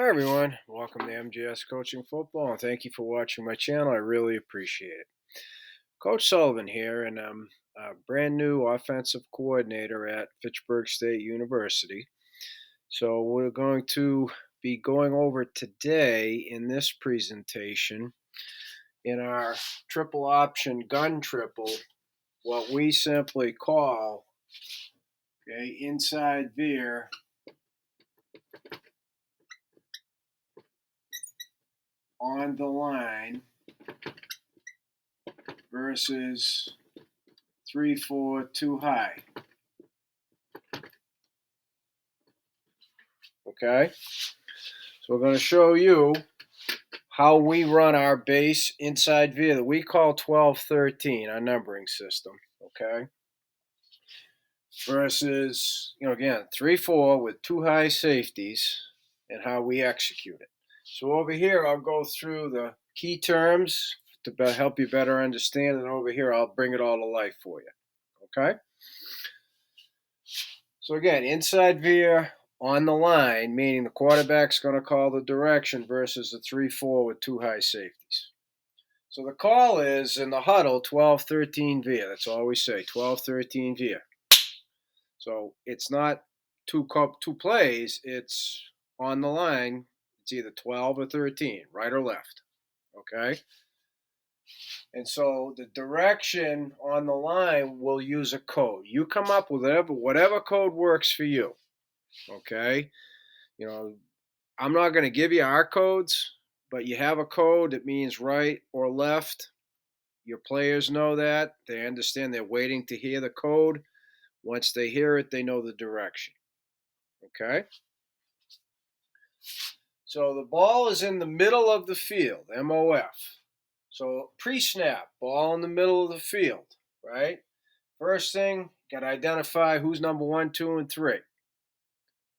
Hi everyone, welcome to MGS Coaching Football, and thank you for watching my channel. I really appreciate it. Coach Sullivan here, and I'm a brand new offensive coordinator at Fitchburg State University. So we're going to be going over today in this presentation in our triple option gun triple, what we simply call inside veer on the line versus 3-4 too high. Okay, so we're going to show you how we run our base inside veer that we call 12-13, our numbering system. Okay, versus again 3-4 with two high safeties and how we execute it. So over here I'll go through the key terms to help you better understand, and over here I'll bring it all to life for you. Okay, so again, inside veer on the line, meaning the quarterback's going to call the direction versus the 3-4 with two high safeties. So the call is in the huddle 12-13 veer. That's all we say, 12-13 veer. So it's not two plays, it's on the line. It's either 12 or 13, right or left. Okay? And so the direction on the line will use a code. You come up with whatever code works for you. Okay? I'm not going to give you our codes, but you have a code that means right or left. Your players know that. They understand. They're waiting to hear the code. Once they hear it, they know the direction. Okay? So the ball is in the middle of the field, MOF. So pre-snap, ball in the middle of the field, right? First thing, got to identify who's number 1, 2, and 3.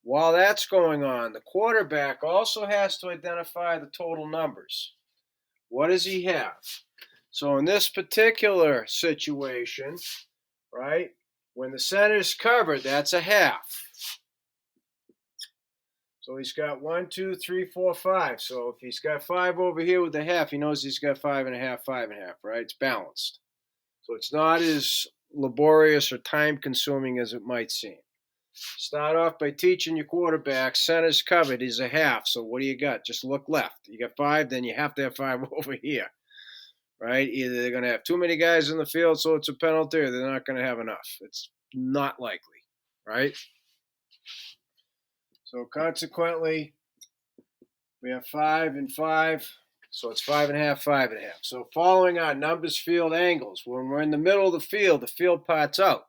While that's going on, the quarterback also has to identify the total numbers. What does he have? So in this particular situation, right, when the center's covered, that's a half. So he's got 1, 2, 3, 4, 5. So if he's got 5 over here with the half, he knows he's got 5.5, 5.5, right? It's balanced. So it's not as laborious or time consuming as it might seem. Start off by teaching your quarterback center's covered is a half. So what do you got? Just look left. You got 5, then you have to have 5 over here, right? Either they're going to have too many guys in the field, so it's a penalty, or they're not going to have enough. It's not likely, right? So consequently, we have 5 and 5. So it's 5.5, 5.5. So following our numbers, field, angles, when we're in the middle of the field part's out.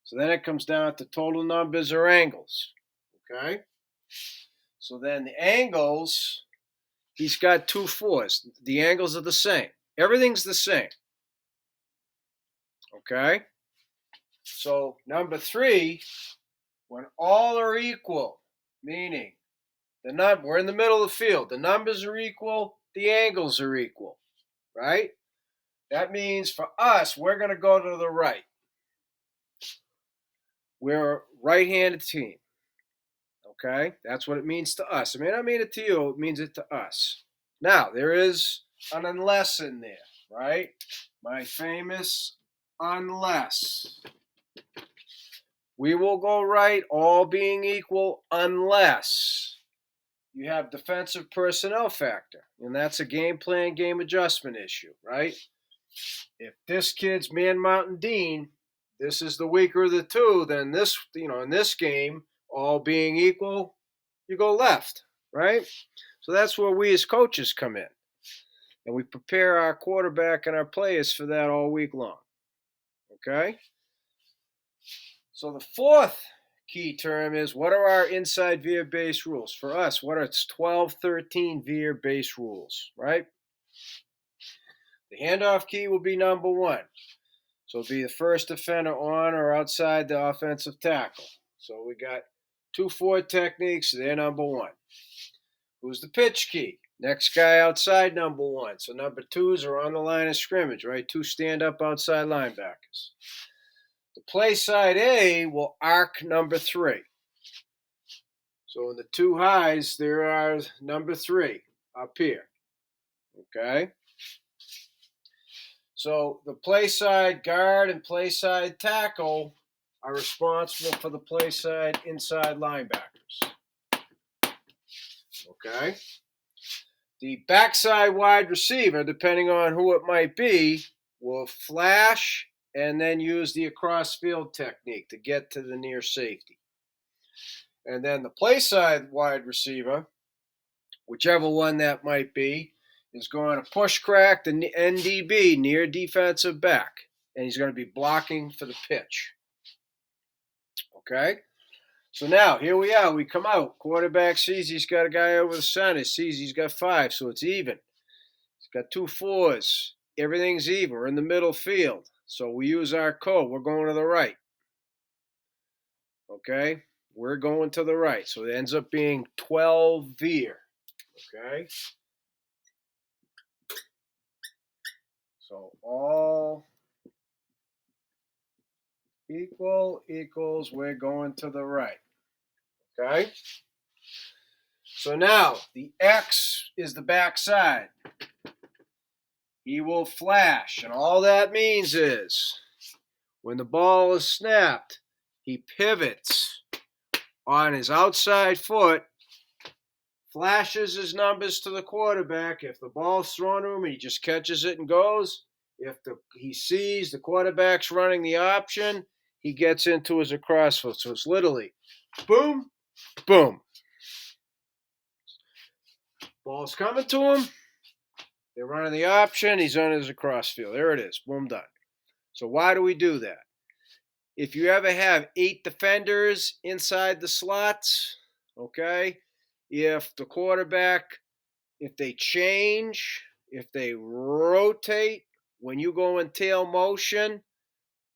So then it comes down to total numbers or angles. Okay? So then the angles, he's got 2 4s. The angles are the same. Everything's the same. Okay? So number 3, when all are equal, meaning we're in the middle of the field, the numbers are equal, the angles are equal, right? That means for us, we're going to go to the right. We're a right-handed team. Okay? That's what it means to us. I mean, I mean it to you, it means it to us. Now, there is an unless in there, right? My famous unless. We will go right, all being equal, unless you have defensive personnel factor. And that's a game plan, game adjustment issue, right? If this kid's man Mountain Dean, this is the weaker of the two, then this, in this game, all being equal, you go left, right? So that's where we as coaches come in. And we prepare our quarterback and our players for that all week long. Okay? So the fourth key term is, what are our inside veer base rules? For us, what are 12-13 veer base rules, right? The handoff key will be number 1. So it'll be the first defender on or outside the offensive tackle. So we got 2-4 techniques, they're number 1. Who's the pitch key? Next guy outside number 1. So number 2s are on the line of scrimmage, right? 2 stand up outside linebackers. The play side A will arc number 3. So in the two highs, there are number 3 up here. Okay. So the play side guard and play side tackle are responsible for the play side inside linebackers. Okay. The backside wide receiver, depending on who it might be, will flash and then use the across field technique to get to the near safety. And then the play side wide receiver, whichever one that might be, is going to push crack the NDB, near defensive back, and he's going to be blocking for the pitch. Okay? So now, here we are. We come out. Quarterback sees he's got a guy over the center, sees he's got 5, so it's even. He's got 2 4s. Everything's even. We're in the middle field. So we use our code. We're going to the right. Okay? We're going to the right. So it ends up being 12 Veer. Okay? So all equal equals we're going to the right. Okay? So now the X is the backside. He will flash, and all that means is when the ball is snapped, he pivots on his outside foot, flashes his numbers to the quarterback. If the ball's thrown to him, he just catches it and goes. If he sees the quarterback's running the option, he gets into his across foot. So it's literally boom, boom. Ball's coming to him. They're running the option. He's on his across field. There it is. Boom, done. So why do we do that? If you ever have 8 defenders inside the slots, okay, if the quarterback, if they change, if they rotate, when you go in tail motion,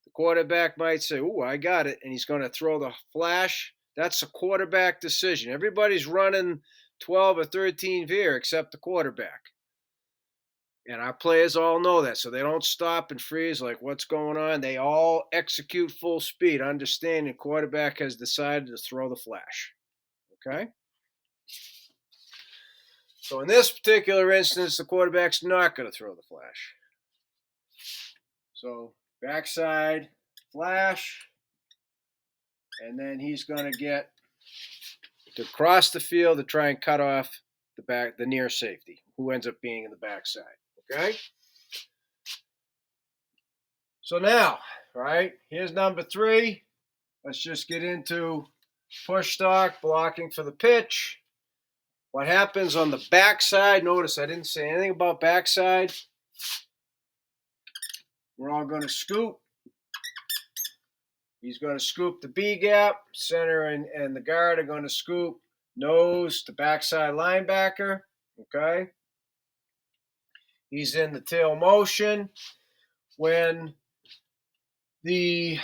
the quarterback might say, "Ooh, I got it," and he's going to throw the flash. That's a quarterback decision. Everybody's running 12 or 13 Veer except the quarterback. And our players all know that, so they don't stop and freeze like what's going on. They all execute full speed, understanding the quarterback has decided to throw the flash. Okay? So in this particular instance, the quarterback's not going to throw the flash. So backside flash, and then he's going to get to cross the field to try and cut off the near safety, who ends up being in the backside. Okay? So now, right, here's number 3. Let's just get into push stock, blocking for the pitch. What happens on the backside? Notice I didn't say anything about backside. We're all going to scoop. He's going to scoop the B gap. Center and the guard are going to scoop nose to backside linebacker. Okay. He's in the tail motion. When the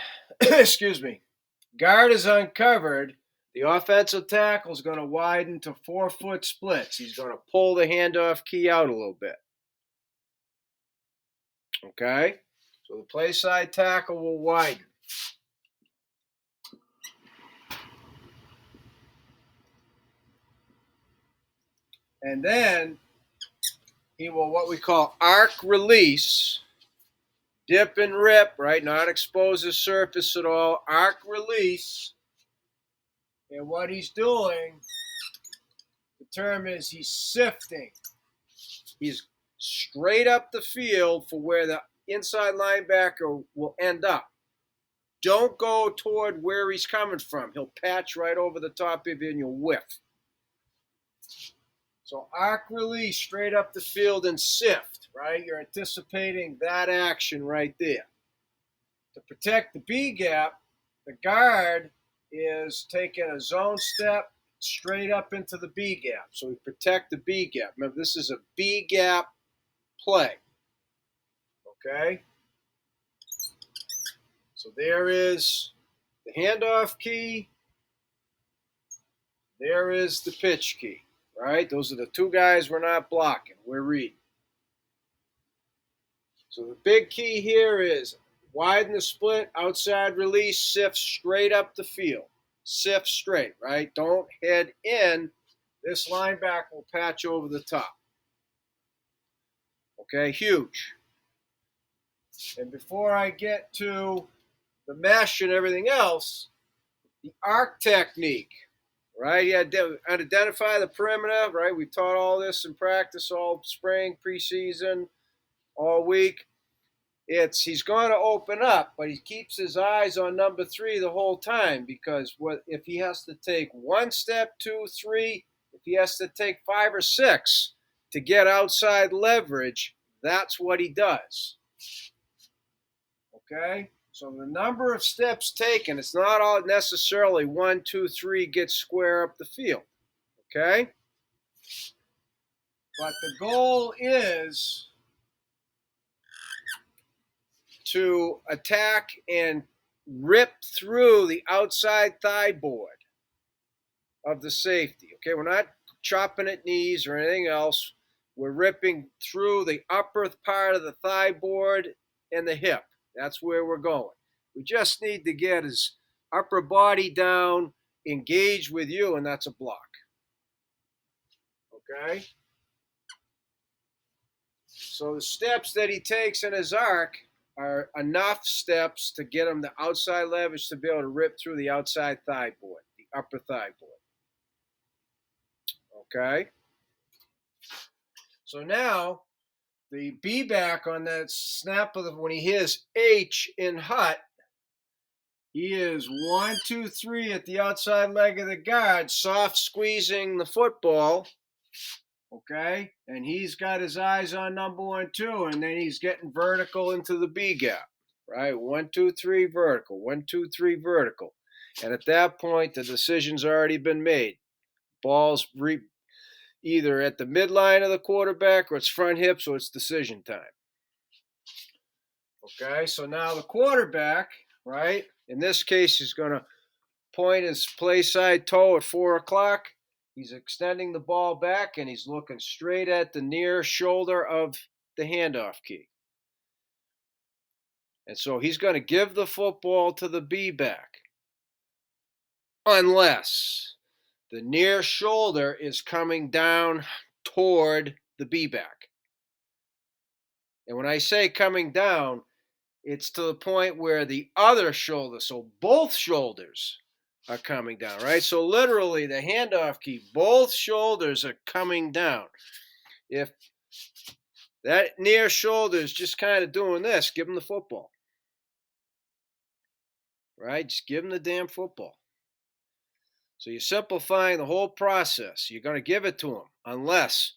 guard is uncovered, the offensive tackle is going to widen to 4-foot splits. He's going to pull the handoff key out a little bit. Okay? So the play side tackle will widen. And then he will what we call arc release, dip and rip, right? Not expose the surface at all. Arc release. And what he's doing, the term is he's sifting. He's straight up the field for where the inside linebacker will end up. Don't go toward where he's coming from. He'll patch right over the top of you and you'll whiff. So arc release straight up the field and sift, right? You're anticipating that action right there. To protect the B gap, the guard is taking a zone step straight up into the B gap. So we protect the B gap. Remember, this is a B gap play. Okay? So there is the handoff key. There is the pitch key, right? Those are the 2 guys we're not blocking. We're reading. So the big key here is widen the split, outside release, sift straight up the field. sift straight, right? Don't head in. This linebacker will patch over the top. Okay, huge. And before I get to the mesh and everything else, the arc technique, right? You identify the perimeter, right? We taught all this in practice all spring, preseason, all week. He's going to open up, but he keeps his eyes on number 3 the whole time, because if he has to take 1 step, 2, 3, if he has to take 5 or 6 to get outside leverage, that's what he does. Okay? So the number of steps taken, it's not all necessarily 1, 2, 3 get square up the field. Okay? But the goal is to attack and rip through the outside thigh board of the safety. Okay, we're not chopping at knees or anything else. We're ripping through the upper part of the thigh board and the hip. That's where we're going. We just need to get his upper body down, engage with you, and that's a block. Okay? So the steps that he takes in his arc are enough steps to get him the outside leverage to be able to rip through the outside thigh board, the upper thigh board. Okay? So now the B back on that snap of when he hears H in hut, he is 1, 2, 3 at the outside leg of the guard, soft squeezing the football. Okay, and he's got his eyes on number 1, 2, and then he's getting vertical into the B gap. Right, 1, 2, 3 vertical, 1, 2, 3 vertical, and at that point the decision's already been made. Ball's either at the midline of the quarterback or it's front hip, so it's decision time. Okay, so now the quarterback, right, in this case, he's going to point his play side toe at 4 o'clock. He's extending the ball back, and he's looking straight at the near shoulder of the handoff key. And so he's going to give the football to the B back, unless the near shoulder is coming down toward the B back. And when I say coming down, it's to the point where the other shoulder, so both shoulders are coming down, right? So literally the handoff key, both shoulders are coming down. If that near shoulder is just kind of doing this, give him the football, right? Just give him the damn football. So you're simplifying the whole process. You're going to give it to him unless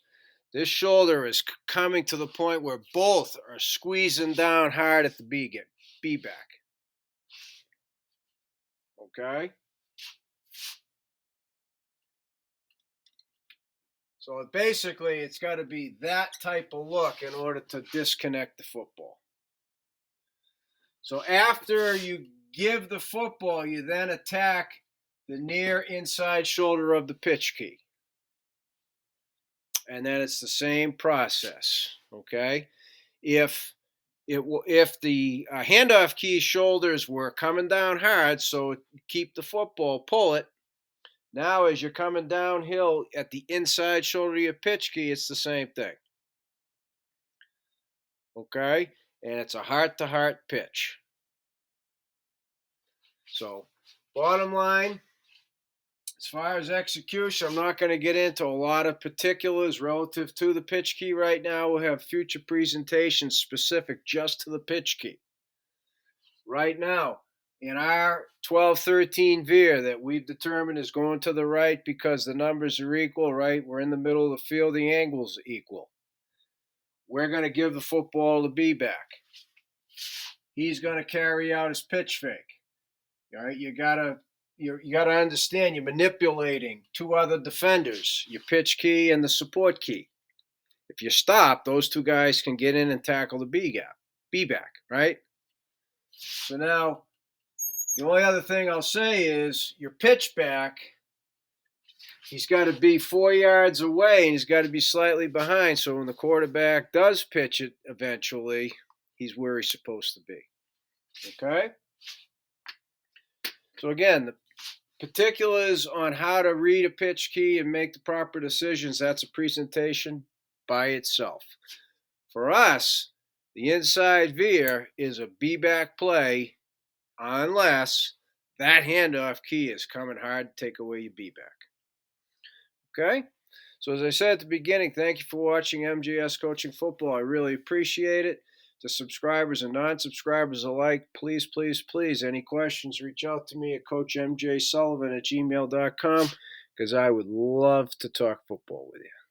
this shoulder is coming to the point where both are squeezing down hard at the B back. Okay? So basically, it's got to be that type of look in order to disconnect the football. So after you give the football, you then attack the near inside shoulder of the pitch key. And then it's the same process, okay? If the handoff key shoulders were coming down hard, so keep the football, pull it. Now, as you're coming downhill at the inside shoulder of your pitch key, it's the same thing. Okay? And it's a heart-to-heart pitch. So, bottom line, as far as execution, I'm not going to get into a lot of particulars relative to the pitch key right now. We'll have future presentations specific just to the pitch key. Right now, in our 12-13 Veer that we've determined is going to the right because the numbers are equal, right? We're in the middle of the field, the angles are equal. We're going to give the football to B back. He's going to carry out his pitch fake. All right, you gotta understand you're manipulating 2 other defenders, your pitch key and the support key. If you stop, those 2 guys can get in and tackle the B back, right? So now, the only other thing I'll say is your pitch back, he's got to be 4 yards away and he's got to be slightly behind. So when the quarterback does pitch it eventually, he's where he's supposed to be. Okay? So again, the particulars on how to read a pitch key and make the proper decisions, that's a presentation by itself. For us, the inside veer is a be back play unless that handoff key is coming hard to take away your be back. Okay? So, as I said at the beginning, thank you for watching MJS Coaching Football. I really appreciate it. To subscribers and non subscribers alike, please, please, please, any questions, reach out to me at CoachMJSullivan@gmail.com because I would love to talk football with you.